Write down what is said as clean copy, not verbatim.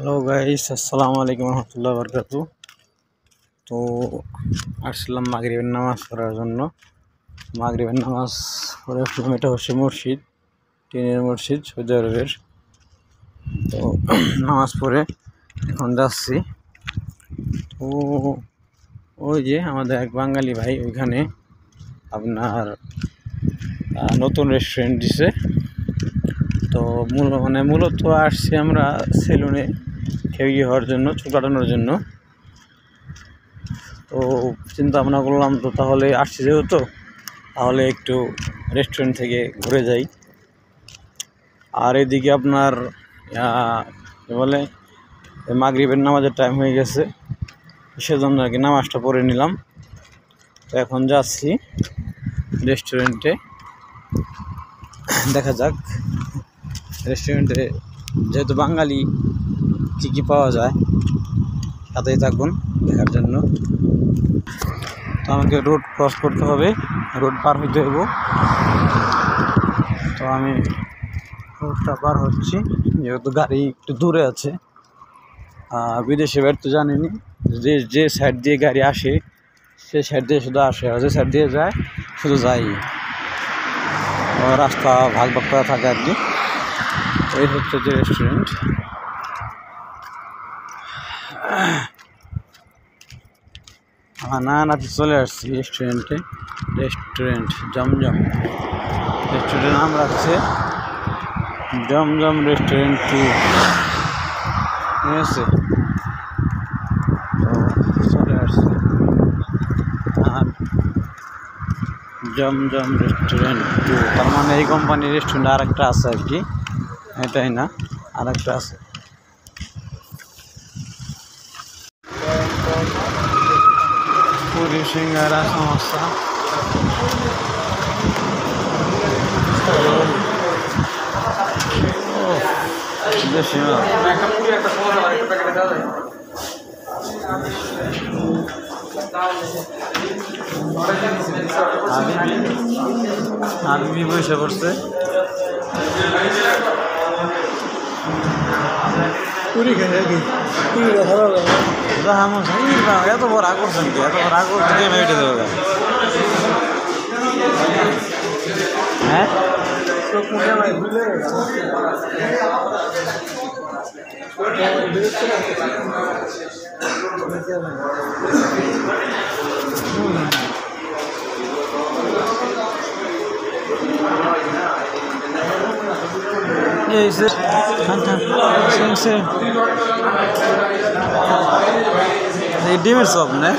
Hello guys, আসসালামু আলাইকুম রহমতুল্লাহ বরকাতু। তো আসলাম মাগরিবের নামাজ পড়ার জন্য। মাগরিবের নামাজ পড়ে আসলাম। এটা হচ্ছে মসজিদ, টিনের মসজিদ, সৌদি আরবের। তো নামাজ পড়ে এখন যাচ্ছি। তো ওই যে আমাদের এক বাঙালি ভাই ওইখানে আপনার নতুন রেস্টুরেন্ট দিছে। তো মূলত আসছি আমরা সেলুনে খেয়ে হওয়ার জন্য, চুল কাটানোর জন্য। তো চিন্তা ভাবনা করলাম, তো তাহলে আসছি যেহেতু, তাহলে একটু রেস্টুরেন্ট থেকে ঘুরে যাই। আর এদিকে আপনার কী বলে, মাগরিবের নামাজের টাইম হয়ে গেছে, সেজন্য আর কি নামাজটা পড়ে নিলাম। তো এখন যাচ্ছি রেস্টুরেন্টে, দেখা যাক রেস্টুরেন্টে যেহেতু বাঙালি কী কী পাওয়া যায়, সাথেই থাকুন দেখার জন্য। তো আমাকে রোড ক্রস করতে হবে, রোড পার হইতে হইব। তো আমি রোডটা পার হচ্ছি, যেহেতু গাড়ি একটু দূরে আছে। বিদেশে বের তো জানেনি, যে সাইড দিয়ে গাড়ি আসে সে সাইড দিয়ে শুধু আসে, আর যে সাইড দিয়ে যায় শুধু যাই। রাস্তা ভাগ ভাগ করা থাকে আর কি। এই হচ্ছে যে রেস্টুরেন্ট। নানাতে চলে আসছি রেস্টুরেন্ট জমজম রেস্টুরেন্ট নাম রাখছে জমজম রেস্টুরেন্ট 2, ঠিক আছে। তো চলে আসছি আর জমজম রেস্টুরেন্ট 2, তার মানে এই কোম্পানির রেস্টুরেন্ট আর একটা আছে আর কি, এটাই না, আর একটা আছে। পুরি, সিঙ্গারা, সমোসা, বেশি আমি বসে পড়ছে। পুরি খেয়ে এত বড় আকর্ষণ কি, এত বড় আকর্ষণ হেঁটে দেবে। হ্যাঁ, ডিমের চপ না।